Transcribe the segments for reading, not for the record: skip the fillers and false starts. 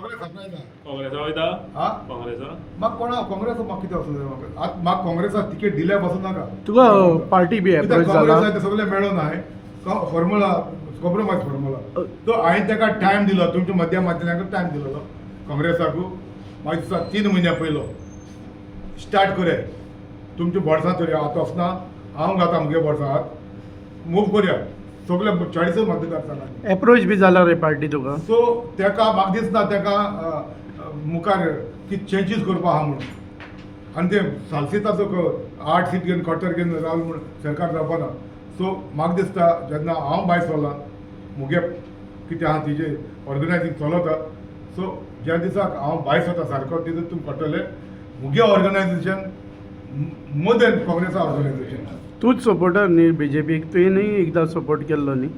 सगळे सरप्राईज काँग्रेसा वयता हा काँग्रेसा म्हाका कोणा काँग्रेस म्हाका कितें वचूं जाय म्हाका काँग्रेसाक तिकेट दिल्या पासून नाका तुका पार्टी बी अप्रोच जाला काँग्रेस सगळे मेळून हांवें फॉर्म्युला कॉम्प्रोमायज फॉर्म्युला तो हांवें ताका टायम दिलो तुमच्या मध्यामातल्यांक टायम दिलोलो काँग्रेसाकू म्हाका दिसता 3 म्हयन्या पयलो स्टार्ट करूया तुमच्या बोर्सांत धरया आतां वचना हांव घाता मुगे बोर्सांत मूव करूया सगळे 40 मतदारसंघांनी अप्रोच बी जाला रे पार्टी तुका सो ताका म्हाका दिसना ताका मुखार कितें चेंजीस करपा आहा म्हणून आनी ते सालसेताचो 8 सीट घेवन क्वॉर्टर घेवन रावल म्हणून सरकार जावपाना सो म्हाका दिसता जेन्ना हांव भायर सरला मुगे कितें आहा तिजे ऑर्गनायझींग चलता सो ज्या दिसाक हांव भायर सरता सारको ते दीस तुमी कळटलें मुगे ऑर्गनायझेशन मोर देन काँग्रेसा ऑर्गनायझेशन तूच सपोर्टर न्ही बीजेपीक तुवेंनूय एकदां सपोर्ट केल्लो न्ही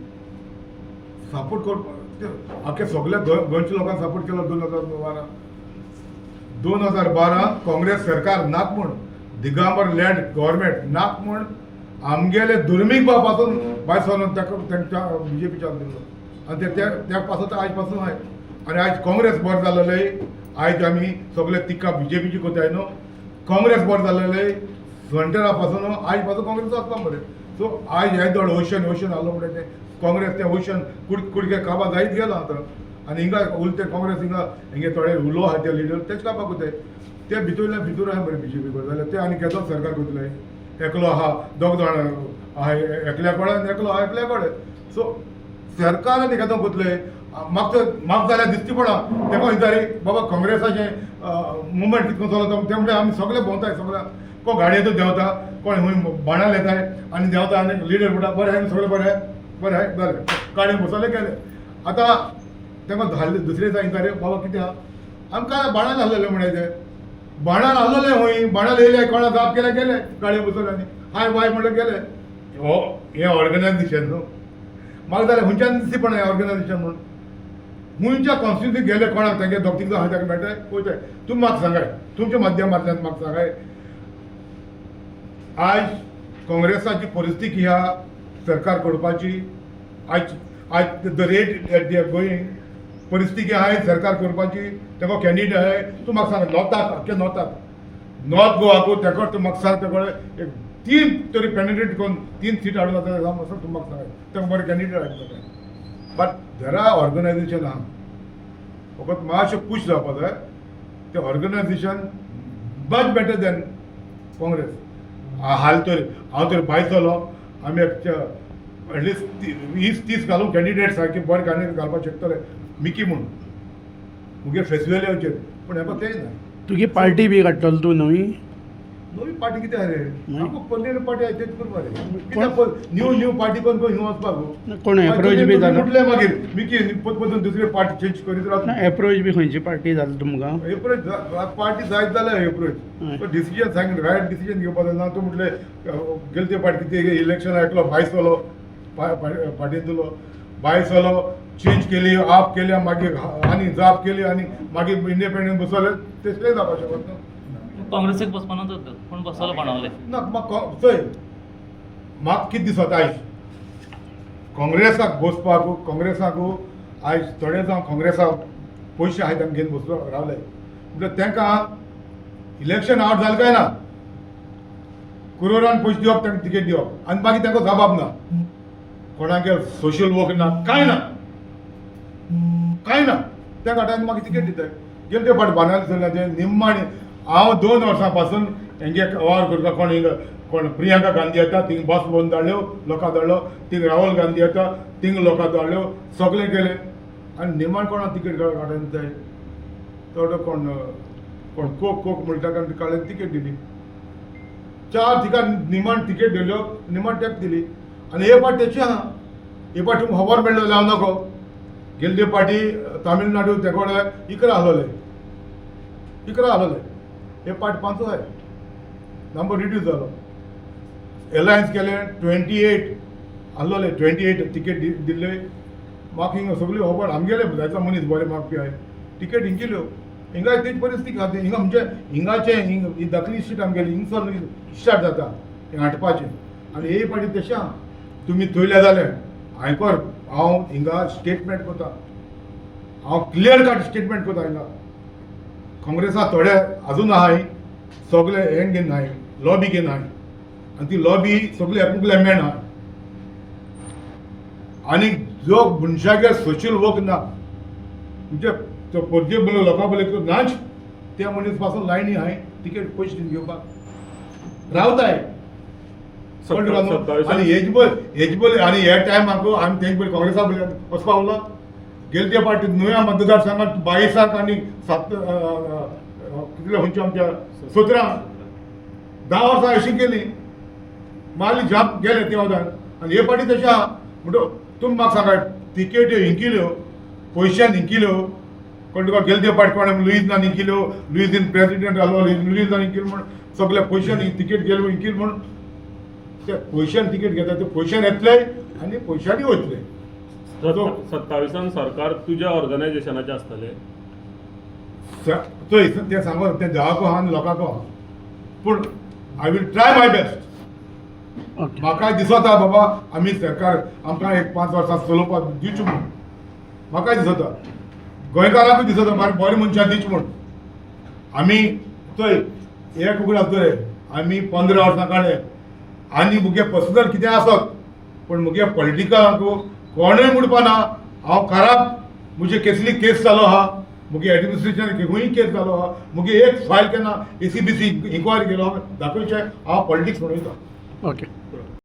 सपोर्ट करपा आख्या सगळ्या गोंयच्या लोकांक सपोर्ट केलो 2012 काँग्रेस सरकार नाक म्हूण दिगांबर लँड गव्हर्मेंट नाक म्हूण आमगेले दुर्मीक पासून भायर सरून तांच्या बीजेपीच्या दिल्लो आनी त्या पासून आयज पासून आय आनी आयज काँग्रेस बरें जालेले आयज आमी सगळे तिका बीजेपीची कोताय न्हू काँग्रेस बरें जालेले फ्रंटेरा पासून आयज पासून काँग्रेस वचपा बरें सो आयज हे दड ओशन आहलो म्हणटा तें काँग्रेस तें ओशन कुडके काबा जायत गेलो आतां आनी हिंगा उलते काँग्रेस हिंगा हिंगे थोडे उलो आहा ते लिडर तेच काबा कोताय ते भितरल्या भितर आहा बरें बीजेपी करता जाल्यार ते आनी केदो सरकार करतले एकलो आहा दोग जाण आहा एकल्या कडेन आनी एकलो आहा एकल्या कडेन सो सरकारान केदो कोतले म्हाका जाल्यार दिसती पडा तेका वयतारी बाबा काँग्रेसाचें मुवमेंट कितको चलता ते म्हणटा आमी सगळे भोंवताय सगळ्या कोण गाडयेतूच देंवता कोण हूंय बाणां येताय आनी देंवता आनी लिडर म्हणटा बरें आहा सगळें बरें बरें आहाय बरें गाडयेन बसले गेले आतां तेंका धाडले दुसरे दिसा येतारे बाबा कितें आहा आमकां बाणान आहलेले म्हणे ते बाणान आहलेले हूंय बाणान येयले कोणा जाप केले गेले गाडये बसले आनी हाय बाय म्हणले गेले हो हें ऑर्गनायझेशन न्हू म्हाका जाल्यार खंयच्यान दिसती पण हें ऑर्गनायझेशन म्हणून हुंयच्या कॉन्स्टिट्युन्सीक गेले कोणाक तांगे दोग तीग आहा ताका मेळटाय पळयताय तुमी म्हाका सांगाय तुमच्या माध्यमांतल्यान म्हाका सांगाय आयज काँग्रेसाची परिस्थिती ही आहा सरकार करपाची as the rate at they are going परिस्थिती आहा सरकार करपाची तेका कॅन्डिडेट आहाय तूं म्हाका सांग नॉर्थाक अख्ख्या नॉर्थ गोवाकू तेका तूं म्हाका सांग तेका 3 तरी कॅन्डिडेट कोण 3 सीट हाडून जाता असो तूं म्हाका सांगाय तेका बरें कॅन्डिडेट हाडटा बट देर आर ऑर्गनायझेशन आहा फकत मातशें पुश जावपा जाय तें organisation much better than Congress हाल तर हांव तर भायर सरलो आमी एटलिस्ट 20-30 घालून कॅन्डिडेट सारके बरे कॅन्डिडेट घालपाक शकतले मिकी म्हूण मुगे फेस्टिवल येवचेर पूण हें तेंय ना तुगे पार्टी बी काडटलो तूं नवी नवी पार्टी कितें आहा रे आमकां पडलेली पार्टी आहा तेच करपा रे कित्याक न्यू पार्टी कोण खंय वचपाक कोण अप्रोच बी जाला उठले मागीर मिकी परतून दुसरी पार्टी चेंज करीत रावता अप्रोच बी खंयची पार्टी जाला तुमकां एप्रोच पार्टी जायत जाल्यार एप्रोच डिसिजन सांग रायट डिसिजन घेवपा जाय ना तूं म्हटलें गेले ते पार्टी कितें इलेक्शन आयकलो भायर सरलो पार्टीन दिलो भायर सरलो चेंज केली आप केल्या मागीर आनी जाप केली आनी मागीर इंडिपेंडंट बसवले तेसलें जावपाक शकत ना काँग्रेसीक बसपाना पूण बसलो बाणावले ना म्हाका चोय म्हाका कितें दिसता आयज काँग्रेसाकू आयज थोडे जावन काँग्रेसाक पयशे आहाय तांकां घेवन बसलो रावले म्हणल्यार तांकां इलेक्शन आउट जालें काय ना करोडान पयशे दिवप तांकां तिकेट दिवप आनी मागीर तांकां जबाब ना कोणागेर सोशल वर्क ना कांय ना त्या खाटान म्हाका तिकेट दिताय गेले ते फाट बानाली चल्ला ते निम्माणी हांव 2 वर्सां पासून हेंगे वावर करता कोण प्रियांका गांधी येता थिंग बस बंद धाडल्यो लोकां धाडलो थिंग राहुल गांधी येता थिंग लोकां धाडल्यो सगळे गेले आनी निमाण कोणाक तिकेट काडून दिताय थोडो कोण कोक म्हणटा कारण काडून तिकेट दिली 4 तिका निमाण तिकेट दिल्यो निमाण टॅप दिली आनी हे पाट तेची आहा हे पाट तुमकां खबर मेळ्ळो जावं नाको गेल्ले पाटी तामिळनाडू ते कडेन इकरा आहलोले हे पाट 5 जाय नंबर रिड्यूस जालो एलायन्स केले 28 आहलोले 28 तिकेट दिल्ले म्हाका हिंगा सगळी खबर आमगेले जायतो मनीस बरे मागपी आहाय तिकेट हिंगिल्यो हिंगा तेच परिस्थिती खातीर हिंगा म्हणजे हिंगाचे ही दखली सीट आमगेली हिंगसर स्टार्ट जाता हें हाडपाचें आनी हे पाटी तशें आहा तुमी थंयल्या जाल्यार आयकोर हांव हिंगा स्टेटमेंट करता हांव क्लियर कट स्टेटमेंट कोत आयला काँग्रेसा थोडे अजून आहाय सगळे हें घेवन नाय लॉबी घेवन आहाय आनी ती लॉबी सगळी एकुंकल्या मेळना आनी जो मनशागे सोशल वर्क ना म्हणजे तो पोरजे बोले लोकां बोले नाच त्या मनीस पासून लायनी आहाय तिकेट पयशे दिवन घेवपाक रावताय आनी हेज बोले आनी हे टायमाक आमी तेंच बोले काँग्रेसा बोले वचपा उरलो गेले ते पार्टी नुया मतदारसंघात 22 आनी 7 कितले खंयचे आमच्या 17 10 वर्सां अशी केली माली जाप गेले ते वदान आनी हे पार्टी तशें आहा म्हणटो तुमी म्हाका सांगात तिकेट्यो हिंकिल्यो पयशान हिंकिल्यो कोण तुका गेले ते पार्टी कोणें लुईजनान हिंकिल्यो लुईजीन प्रेसिडेंट जालो लुईजनान हिंकिल्यो म्हण सगळ्या पयशांनी तिकेट गेलो हिंकिल म्हण ते पयशान तिकेट घेता ते पयशान येतले आनी पयशांनी वयतले 27 सरकार तुझ्या ऑर्गनायझेशनाचे आसतले चोय ते सांगो ते देवाको आहा आनी लोकांको आहा पूण I will try my best okay म्हाका दिसता बाबा आमी सरकार आमकां एक 5 वर्सां चलोवपाक दिवची म्हूण म्हाका दिसता गोंयकारांकूय दिसता बरें मनशां दिवची म्हूण आमी चोय एक उगड आसतले आमी 15 वर्सां काडले आनी मुगे पर्सनल कितें आसत पूण मुगे पॉलिटिकलांकू कोणूय मुडपाना हांव खराब मुजे केसली केस चालू आहा मुगे एडमिनिस्ट्रेशन खंयूय केस चालू आहा मुगे एक फायल केन्ना ACBC इन्क्वायरी केलो दाखोवचें हांव पॉलिटिक्स म्हणून ओके